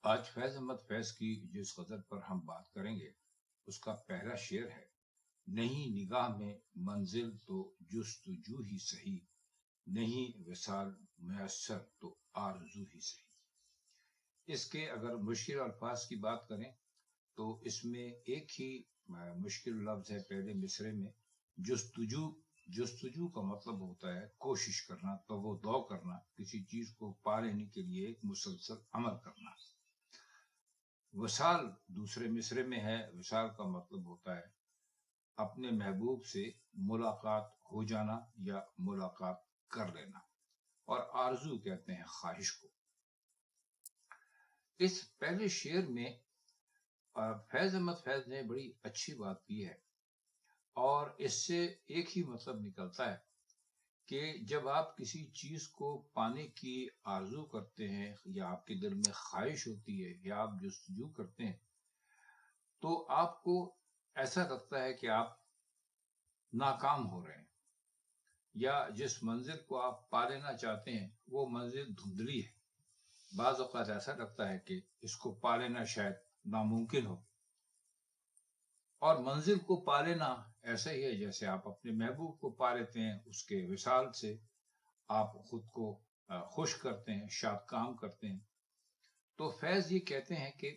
آج فیض احمد فیض کی جس غزل پر ہم بات کریں گے اس کا پہلا شعر ہے: نہیں نگاہ میں منزل تو جستجو ہی سہی، نہیں وصال میسر تو آرزو ہی سہی۔ اس کے اگر مشکل الفاظ کی بات کریں تو اس میں ایک ہی مشکل لفظ ہے پہلے مصرے میں، جستجو۔ جستجو کا مطلب ہوتا ہے کوشش کرنا، تگ و دو کرنا، کسی چیز کو پا لینے کے لیے ایک مسلسل عمل کرنا۔ وصال دوسرے مصرے میں ہے، وصال کا مطلب ہوتا ہے اپنے محبوب سے ملاقات ہو جانا یا ملاقات کر لینا، اور آرزو کہتے ہیں خواہش کو۔ اس پہلے شعر میں فیض احمد فیض نے بڑی اچھی بات کی ہے، اور اس سے ایک ہی مطلب نکلتا ہے کہ جب آپ کسی چیز کو پانے کی آرزو کرتے ہیں یا آپ کے دل میں خواہش ہوتی ہے یا آپ جستجو کرتے ہیں تو آپ کو ایسا لگتا ہے کہ آپ ناکام ہو رہے ہیں، یا جس منزل کو آپ پا لینا چاہتے ہیں وہ منزل دھندلی ہے۔ بعض اوقات ایسا لگتا ہے کہ اس کو پا لینا شاید ناممکن ہو، اور منزل کو پا لینا ایسا ہی ہے جیسے آپ اپنے محبوب کو پا لیتے ہیں، اس کے وصال سے آپ خود کو خوش کرتے ہیں، شاد کام کرتے ہیں۔ تو فیض یہ کہتے ہیں کہ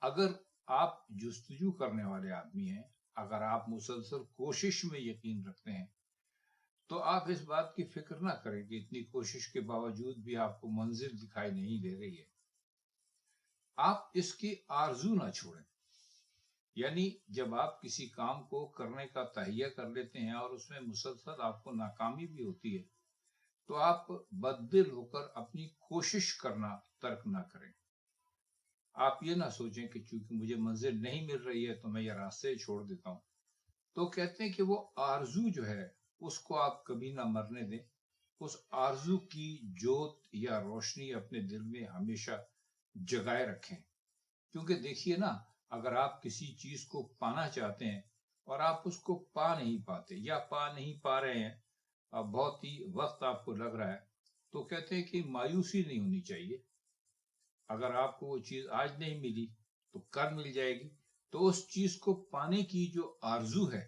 اگر آپ جستجو کرنے والے آدمی ہیں، اگر آپ مسلسل کوشش میں یقین رکھتے ہیں، تو آپ اس بات کی فکر نہ کریں کہ اتنی کوشش کے باوجود بھی آپ کو منزل دکھائی نہیں دے رہی ہے۔ آپ اس کی آرزو نہ چھوڑیں، یعنی جب آپ کسی کام کو کرنے کا تہیہ کر لیتے ہیں اور اس میں مسلسل آپ کو ناکامی بھی ہوتی ہے تو آپ بددل ہو کر اپنی کوشش کرنا ترک نہ کریں۔ آپ یہ نہ سوچیں کہ چونکہ مجھے منزل نہیں مل رہی ہے تو میں یہ راستے چھوڑ دیتا ہوں۔ تو کہتے ہیں کہ وہ آرزو جو ہے اس کو آپ کبھی نہ مرنے دیں، اس آرزو کی جوت یا روشنی اپنے دل میں ہمیشہ جگائے رکھیں۔ کیونکہ دیکھیے نا، اگر آپ کسی چیز کو پانا چاہتے ہیں اور آپ اس کو پا نہیں پاتے یا پا نہیں پا رہے ہیں، اب بہت ہی وقت آپ کو لگ رہا ہے، تو کہتے ہیں کہ مایوسی نہیں ہونی چاہیے۔ اگر آپ کو وہ چیز آج نہیں ملی تو کل مل جائے گی، تو اس چیز کو پانے کی جو آرزو ہے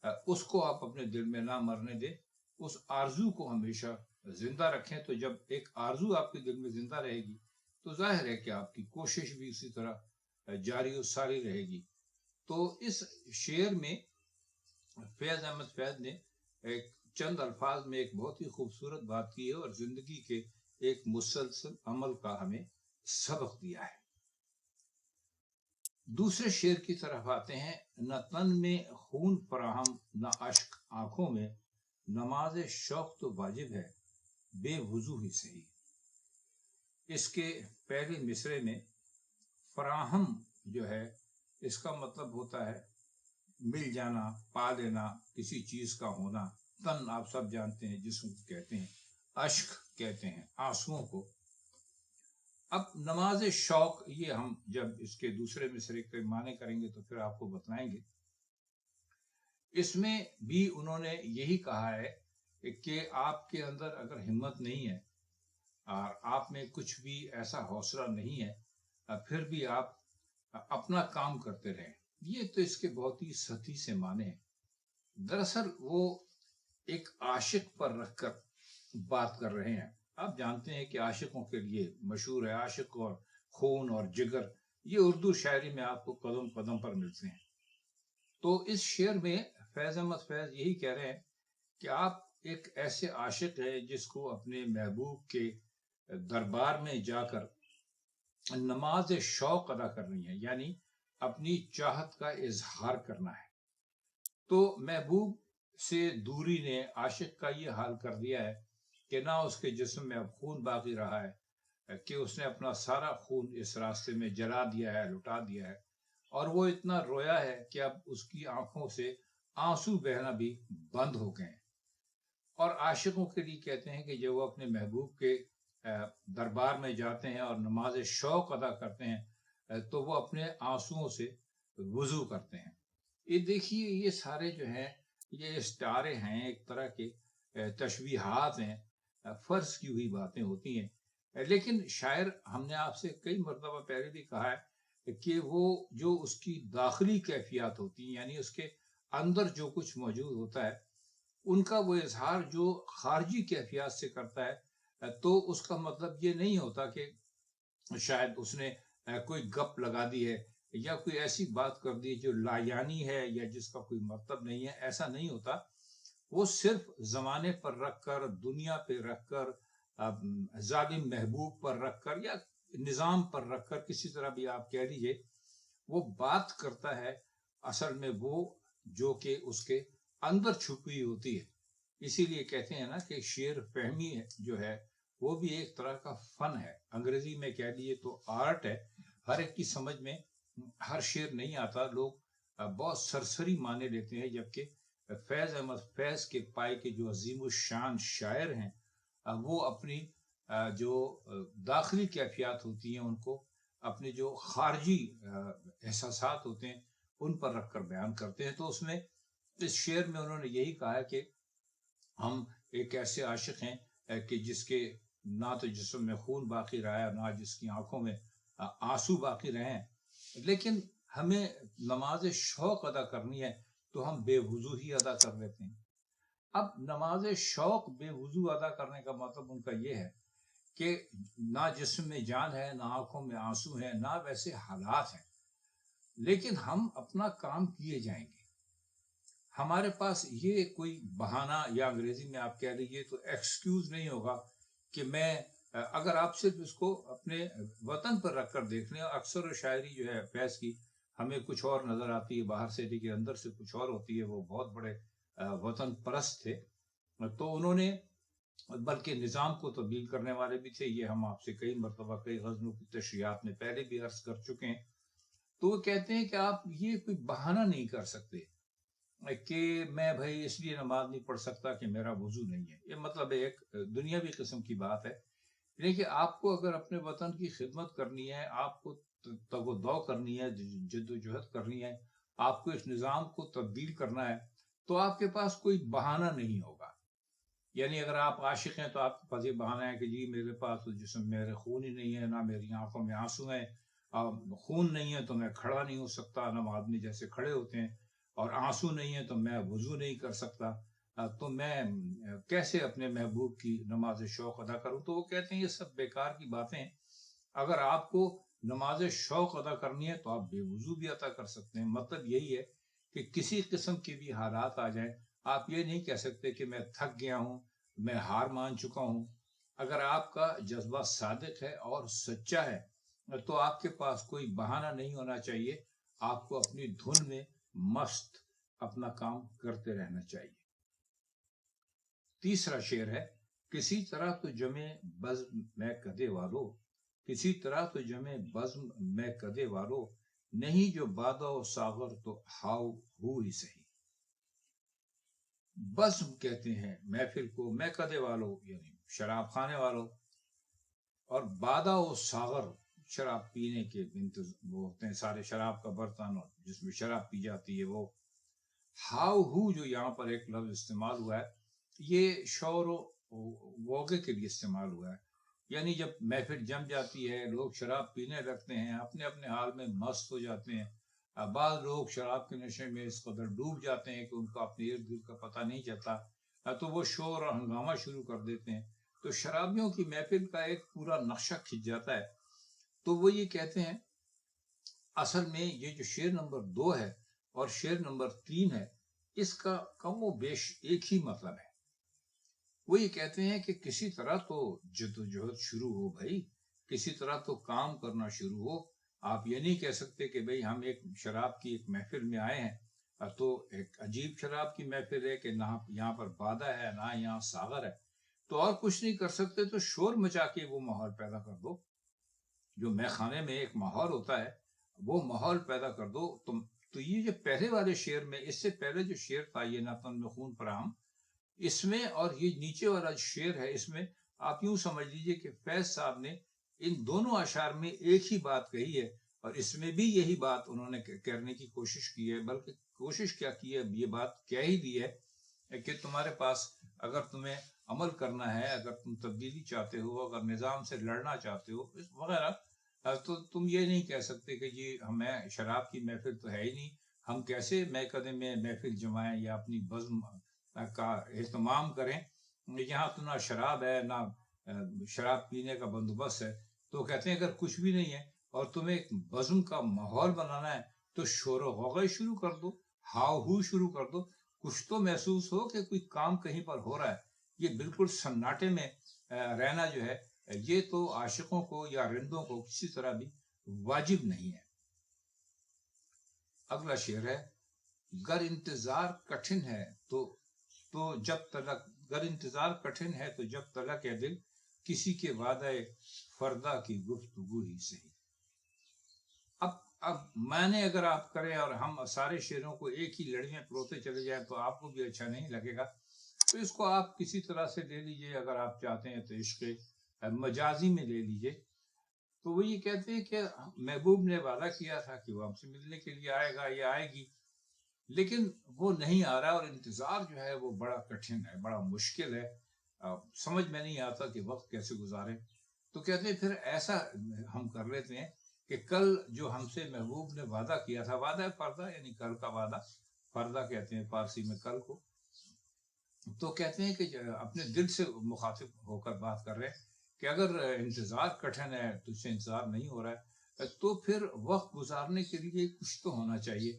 اس کو آپ اپنے دل میں نہ مرنے دیں، اس آرزو کو ہمیشہ زندہ رکھیں۔ تو جب ایک آرزو آپ کے دل میں زندہ رہے گی تو ظاہر ہے کہ آپ کی کوشش بھی اسی طرح جاری و ساری رہے گی۔ تو اس شعر میں فیض احمد فیض نے ایک چند الفاظ میں ایک بہت ہی خوبصورت بات کی ہے، اور زندگی کے ایک مسلسل عمل کا ہمیں سبق دیا ہے۔ دوسرے شعر کی طرف آتے ہیں: نہ تن میں خون فراہم نہ اشک آنکھوں میں، نماز شوق تو واجب ہے بے وضو ہی صحیح۔ اس کے پہلے مصرے میں فراہم جو ہے اس کا مطلب ہوتا ہے مل جانا، پا لینا، کسی چیز کا ہونا۔ تن آپ سب جانتے ہیں جسم کو کہتے ہیں، اشک کہتے ہیں آنسوؤں کو۔ اب نماز شوق، یہ ہم جب اس کے دوسرے مصرے کے معنی کریں گے تو پھر آپ کو بتلائیں گے۔ اس میں بھی انہوں نے یہی کہا ہے کہ آپ کے اندر اگر ہمت نہیں ہے اور آپ میں کچھ بھی ایسا حوصلہ نہیں ہے، پھر بھی آپ اپنا کام کرتے رہیں۔ یہ تو اس کے بہت ہی سطحی سے معنی ہیں۔ دراصل وہ ایک عاشق پر رکھ کر بات کر رہے ہیں۔ آپ جانتے ہیں کہ عاشقوں کے لیے مشہور ہے عاشق اور خون اور جگر، یہ اردو شاعری میں آپ کو قدم قدم پر ملتے ہیں۔ تو اس شعر میں فیض احمد فیض یہی کہہ رہے ہیں کہ آپ ایک ایسے عاشق ہیں جس کو اپنے محبوب کے دربار میں جا کر نماز شوق ادا کرنی ہے، یعنی اپنی چاہت کا اظہار کرنا ہے۔ تو محبوب سے دوری نے عاشق کا یہ حال کر دیا ہے کہ نہ اس کے جسم میں اب خون باقی رہا ہے، کہ اس نے اپنا سارا خون اس راستے میں جلا دیا ہے، لٹا دیا ہے، اور وہ اتنا رویا ہے کہ اب اس کی آنکھوں سے آنسو بہنا بھی بند ہو گئے ہیں۔ اور عاشقوں کے لیے کہتے ہیں کہ جب وہ اپنے محبوب کے دربار میں جاتے ہیں اور نماز شوق ادا کرتے ہیں تو وہ اپنے آنسوؤں سے وضو کرتے ہیں۔ یہ دیکھیے، یہ سارے جو ہیں یہ استعارے ہیں، ایک طرح کے تشبیہات ہیں، فرض کی ہوئی باتیں ہوتی ہیں لیکن شاعر، ہم نے آپ سے کئی مرتبہ پہلے بھی کہا ہے کہ وہ جو اس کی داخلی کیفیات ہوتی ہیں، یعنی اس کے اندر جو کچھ موجود ہوتا ہے، ان کا وہ اظہار جو خارجی کیفیات سے کرتا ہے، تو اس کا مطلب یہ نہیں ہوتا کہ شاید اس نے کوئی گپ لگا دی ہے یا کوئی ایسی بات کر دی جو لایانی ہے یا جس کا کوئی مطلب نہیں ہے. ایسا نہیں ہوتا. وہ صرف زمانے پر رکھ کر، دنیا پہ رکھ کر، ظالم محبوب پر رکھ کر یا نظام پر رکھ کر، کسی طرح بھی آپ کہہ لیجئے، وہ بات کرتا ہے اصل میں وہ جو کہ اس کے اندر چھپی ہوتی ہے. اسی لیے کہتے ہیں نا کہ شعر فہمی جو ہے وہ بھی ایک طرح کا فن ہے. انگریزی میں کہہ لیے تو آرٹ ہے. ہر ایک کی سمجھ میں ہر شعر نہیں آتا. لوگ بہت سرسری معنی لیتے ہیں، جبکہ فیض احمد فیض کے پائے کے جو عظیم الشان شاعر ہیں، وہ اپنی جو داخلی کیفیات ہوتی ہیں ان کو اپنے جو خارجی احساسات ہوتے ہیں ان پر رکھ کر بیان کرتے ہیں. تو اس میں اس شعر میں انہوں نے یہی کہا ہے کہ ہم ایک ایسے عاشق ہیں کہ جس کے نہ تو جسم میں خون باقی رہا ہے، نہ جس کی آنکھوں میں آنسو باقی رہے ہیں، لیکن ہمیں نماز شوق ادا کرنی ہے تو ہم بے وضو ہی ادا کر لیتے ہیں. اب نماز شوق بے وضو ادا کرنے کا مطلب ان کا یہ ہے کہ نہ جسم میں جان ہے، نہ آنکھوں میں آنسو ہیں، نہ ویسے حالات ہیں، لیکن ہم اپنا کام کیے جائیں گے. ہمارے پاس یہ کوئی بہانہ، یا انگریزی میں آپ کہہ لیجیے تو ایکسکیوز نہیں ہوگا کہ میں، اگر آپ صرف اس کو اپنے وطن پر رکھ کر دیکھ لیں، اکثر شاعری جو ہے فیض کی ہمیں کچھ اور نظر آتی ہے باہر سے، لیکن اندر سے کچھ اور ہوتی ہے. وہ بہت بڑے وطن پرست تھے. تو انہوں نے، بلکہ نظام کو تبدیل کرنے والے بھی تھے. یہ ہم آپ سے کئی مرتبہ کئی غزلوں کی تشریحات میں پہلے بھی عرض کر چکے ہیں. تو وہ کہتے ہیں کہ آپ یہ کوئی بہانہ نہیں کر سکتے کہ میں بھائی اس لیے نماز نہیں پڑھ سکتا کہ میرا وضو نہیں ہے. یہ مطلب ایک دنیاوی قسم کی بات ہے. لیکن آپ کو اگر اپنے وطن کی خدمت کرنی ہے، آپ کو تگ و دو کرنی ہے، جد و جہد کرنی ہے، آپ کو اس نظام کو تبدیل کرنا ہے، تو آپ کے پاس کوئی بہانہ نہیں ہوگا. یعنی اگر آپ عاشق ہیں تو آپ کے پاس یہ بہانہ ہے کہ جی میرے پاس تو جسم میرے خون ہی نہیں ہے، نہ میری آنکھوں میں آنسو ہیں، خون نہیں ہے تو میں کھڑا نہیں ہو سکتا، نہ آدمی جیسے کھڑے ہوتے ہیں، اور آنسو نہیں ہے تو میں وضو نہیں کر سکتا، تو میں کیسے اپنے محبوب کی نماز شوق ادا کروں. تو وہ کہتے ہیں یہ سب بیکار کی باتیں ہیں. اگر آپ کو نماز شوق ادا کرنی ہے تو آپ بے وضو بھی ادا کر سکتے ہیں. مطلب یہی ہے کہ کسی قسم کی بھی حالات آ جائیں، آپ یہ نہیں کہہ سکتے کہ میں تھک گیا ہوں، میں ہار مان چکا ہوں. اگر آپ کا جذبہ صادق ہے اور سچا ہے تو آپ کے پاس کوئی بہانہ نہیں ہونا چاہیے. آپ کو اپنی دھن میں مست اپنا کام کرتے رہنا چاہیے. تیسرا شعر ہے: کسی طرح تو جمے بزم میں کدے والو، کسی طرح تو جمے بزم میں کدے والو، نہیں جو بادہ و ساغر تو ہاؤ ہو ہی سہی. بزم کہتے ہیں محفل کو، میں کدے والو یعنی شراب خانے والوں، اور بادہ و ساغر شراب پینے کے وہ ہوتے ہیں سارے شراب کا برتن اور جس میں شراب پی جاتی ہے وہ. ہاؤ ہو جو یہاں پر ایک لفظ استعمال ہوا ہے، یہ شور و ووگے کے لیے استعمال ہوا ہے. یعنی جب محفل جم جاتی ہے، لوگ شراب پینے لگتے ہیں، اپنے اپنے حال میں مست ہو جاتے ہیں. بعض لوگ شراب کے نشے میں اس قدر ڈوب جاتے ہیں کہ ان کو اپنے ارد گرد کا پتہ نہیں چلتا، تو وہ شور اور ہنگامہ شروع کر دیتے ہیں. تو شرابیوں کی محفل کا ایک پورا نقشہ کھنچ جاتا ہے. تو وہ یہ کہتے ہیں، اصل میں یہ جو شعر نمبر 2 ہے اور شعر نمبر 3 ہے، اس کا کم و بیش ایک ہی مطلب ہے. وہ یہ کہتے ہیں کہ کسی طرح تو جد و جہد شروع ہو بھائی، کسی طرح تو کام کرنا شروع ہو. آپ یہ نہیں کہہ سکتے کہ بھائی ہم ایک شراب کی ایک محفل میں آئے ہیں، تو ایک عجیب شراب کی محفل ہے کہ نہ یہاں پر بادہ ہے نہ یہاں ساغر ہے، تو اور کچھ نہیں کر سکتے تو شور مچا کے وہ ماحول پیدا کر دو. جو مے خانے میں ایک ماحول ہوتا ہے وہ ماحول پیدا کر دو. تو یہ جو پہلے والے شعر میں، اس سے پہلے جو شعر تھا یہ نہ تن میں خون فراہم، اس میں اور یہ نیچے والا شعر ہے، اس میں آپ یوں سمجھ لیجئے کہ فیض صاحب نے ان دونوں اشعار میں ایک ہی بات کہی ہے، اور اس میں بھی یہی بات انہوں نے کرنے کی کوشش کی ہے. بلکہ کوشش کیا کی ہے، یہ بات کہہ ہی دی ہے کہ تمہارے پاس اگر تمہیں عمل کرنا ہے، اگر تم تبدیلی چاہتے ہو، اگر نظام سے لڑنا چاہتے ہو وغیرہ، تو تم یہ نہیں کہہ سکتے کہ جی ہمیں شراب کی محفل تو ہے ہی نہیں، ہم کیسے میکدے میں محفل جمائیں یا اپنی بزم کا اہتمام کریں، یہاں تو نہ شراب ہے نہ شراب پینے کا بندوبست ہے۔ تو کہتے ہیں اگر کچھ بھی نہیں ہے اور تمہیں ایک بزم کا ماحول بنانا ہے تو شور و غوغہ شروع کر دو، ہاؤ ہو شروع کر دو، کچھ تو محسوس ہو کہ کوئی کام کہیں پر ہو رہا ہے۔ یہ بالکل سناٹے میں رہنا جو ہے یہ تو عاشقوں کو یا رندوں کو کسی طرح بھی واجب نہیں ہے۔ اگلا شعر ہے، گر انتظار کٹھن ہے تو جب تلک، گر انتظار کٹھن ہے تو جب تلک ہے دل، کسی کے وعدہ فردا کی گفتگو ہی صحیح۔ اب میں اگر آپ کریں اور ہم سارے شعروں کو ایک ہی لڑی میں پروتے چلے جائیں تو آپ کو بھی اچھا نہیں لگے گا، تو اس کو آپ کسی طرح سے لے لیجئے، اگر آپ چاہتے ہیں تو عشق مجازی میں لے لیجئے۔ تو وہ یہ کہتے ہیں کہ محبوب نے وعدہ کیا تھا کہ وہ ہم سے ملنے کے لیے آئے گا یا آئے گی، لیکن وہ نہیں آ رہا، اور انتظار جو ہے وہ بڑا کٹھن ہے، بڑا مشکل ہے، سمجھ میں نہیں آتا کہ وقت کیسے گزاریں۔ تو کہتے ہیں پھر ایسا ہم کر لیتے ہیں کہ کل جو ہم سے محبوب نے وعدہ کیا تھا، وعدہ پردہ یعنی کل کا وعدہ، پردہ کہتے ہیں فارسی میں کل کو، تو کہتے ہیں کہ اپنے دل سے مخاطب ہو کر بات کر رہے ہیں کہ اگر انتظار کٹھن ہے، تجھ سے انتظار نہیں ہو رہا ہے، تو پھر وقت گزارنے کے لیے کچھ تو ہونا چاہیے۔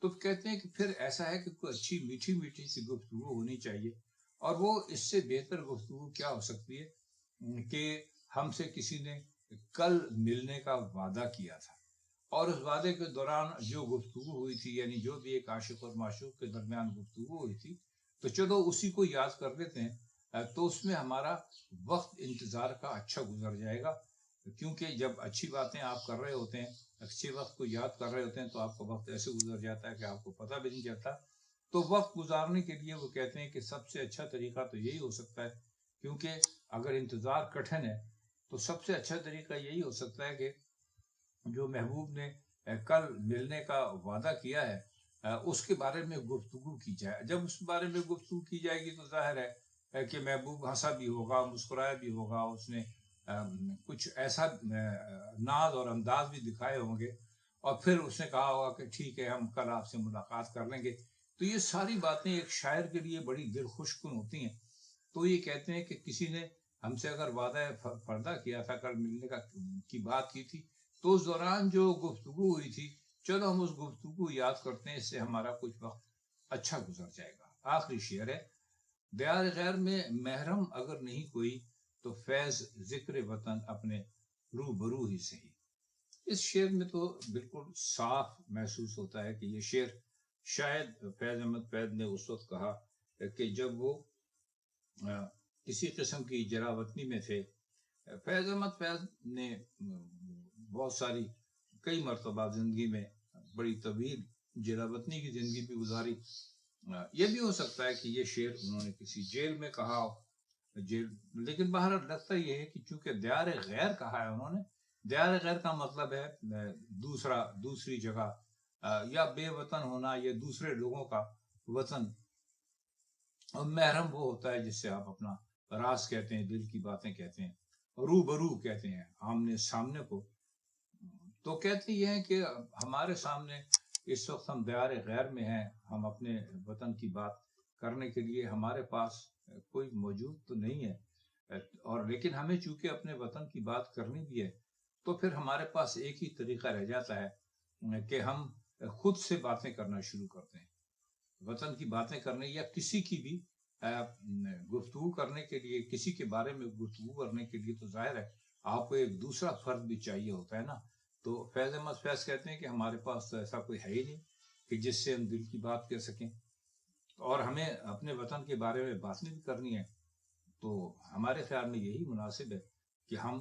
تو کہتے ہیں کہ پھر ایسا ہے کہ کوئی اچھی میٹھی میٹھی سی گفتگو ہونی چاہیے، اور وہ اس سے بہتر گفتگو کیا ہو سکتی ہے کہ ہم سے کسی نے کل ملنے کا وعدہ کیا تھا، اور اس وعدے کے دوران جو گفتگو ہوئی تھی، یعنی جو بھی ایک عاشق اور معشوق کے درمیان گفتگو ہوئی تھی، تو چلو اسی کو یاد کر لیتے ہیں، تو اس میں ہمارا وقت انتظار کا اچھا گزر جائے گا، کیونکہ جب اچھی باتیں آپ کر رہے ہوتے ہیں، اچھے وقت کو یاد کر رہے ہوتے ہیں، تو آپ کا وقت ایسے گزر جاتا ہے کہ آپ کو پتہ بھی نہیں چلتا۔ تو وقت گزارنے کے لیے وہ کہتے ہیں کہ سب سے اچھا طریقہ تو یہی ہو سکتا ہے، کیونکہ اگر انتظار کٹھن ہے تو سب سے اچھا طریقہ یہی ہو سکتا ہے کہ جو محبوب نے کل ملنے کا وعدہ کیا ہے اس کے بارے میں گفتگو کی جائے۔ جب اس بارے میں گفتگو کی جائے گی تو ظاہر ہے کہ محبوب ہنسا بھی ہوگا، مسکرایا بھی ہوگا، اس نے کچھ ایسا ناز اور انداز بھی دکھائے ہوں گے، اور پھر اس نے کہا ہوگا کہ ٹھیک ہے ہم کل آپ سے ملاقات کر لیں گے۔ تو یہ ساری باتیں ایک شاعر کے لیے بڑی دل خوش کن ہوتی ہیں۔ تو یہ کہتے ہیں کہ کسی نے ہم سے اگر وعدہ پردہ کیا تھا، کل ملنے کی بات کی تھی، تو اس دوران جو گفتگو ہوئی تھی، چلو ہم اس گفتگو کو یاد کرتے ہیں، اس سے ہمارا کچھ وقت اچھا گزر جائے گا۔ آخری شعر ہے، دیار غیر میں محرم اگر نہیں کوئی، تو فیض ذکر وطن اپنے روبرو ہی صحیح۔ اس شعر میں تو بالکل صاف محسوس ہوتا ہے کہ یہ شعر شاید فیض احمد فیض نے اس وقت کہا کہ جب وہ کسی قسم کی جراوطنی میں تھے۔ فیض احمد فیض نے بہت ساری کئی مرتبہ زندگی میں بڑی طویل جراوطنی کی زندگی بھی گزاری۔ یہ بھی ہو سکتا ہے کہ یہ شعر انہوں نے کسی جیل میں کہا ہو، لیکن بہرحال لگتا یہ ہے کہ چونکہ دیار غیر کہا ہے انہوں نے، دیار غیر کا مطلب ہے دوسری جگہ، یا بے وطن ہونا، یا دوسرے لوگوں کا وطن، اور محرم وہ ہوتا ہے جس سے آپ اپنا راز کہتے ہیں، دل کی باتیں کہتے ہیں، روبرو کہتے ہیں آمنے سامنے کو۔ تو کہتے یہ ہیں کہ ہمارے سامنے اس وقت ہم دیار غیر میں ہیں، ہم اپنے وطن کی بات کرنے کے لیے ہمارے پاس کوئی موجود تو نہیں ہے، اور لیکن ہمیں چونکہ اپنے وطن کی بات کرنی بھی ہے، تو پھر ہمارے پاس ایک ہی طریقہ رہ جاتا ہے کہ ہم خود سے باتیں کرنا شروع کرتے ہیں۔ وطن کی باتیں کرنے یا کسی کی بھی گفتگو کرنے کے لیے، کسی کے بارے میں گفتگو کرنے کے لیے تو ظاہر ہے آپ کو ایک دوسرا فرد بھی چاہیے ہوتا ہے نا۔ تو فیض احمد فیض کہتے ہیں کہ ہمارے پاس تو ایسا کوئی ہے ہی نہیں کہ جس سے ہم دل کی بات کر سکیں، اور ہمیں اپنے وطن کے بارے میں باتیں بھی کرنی ہے، تو ہمارے خیال میں یہی مناسب ہے کہ ہم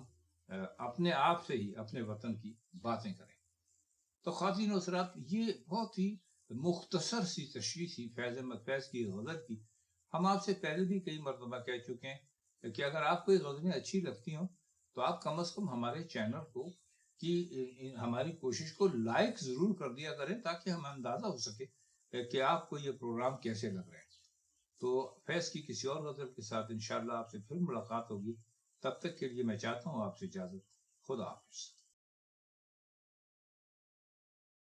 اپنے آپ سے ہی اپنے وطن کی باتیں کریں۔ تو خواتین و حضرات، یہ بہت ہی مختصر سی تشریح تھی فیض احمد فیض کی غزل کی۔ ہم آپ سے پہلے بھی کئی مرتبہ کہہ چکے ہیں کہ اگر آپ کو یہ غزلیں اچھی لگتی ہوں تو آپ کم از کم ہمارے چینل کو ہماری کوشش کو لائک ضرور کر دیا کریں، تاکہ ہمیں اندازہ ہو سکے کہ آپ کو یہ پروگرام کیسے لگ رہے ہیں۔ تو فیض کی کسی اور غزل کے ساتھ انشاءاللہ آپ سے پھر ملاقات ہوگی. تب تک کے لیے میں چاہتا ہوں آپ سے اجازت. خدا حافظ.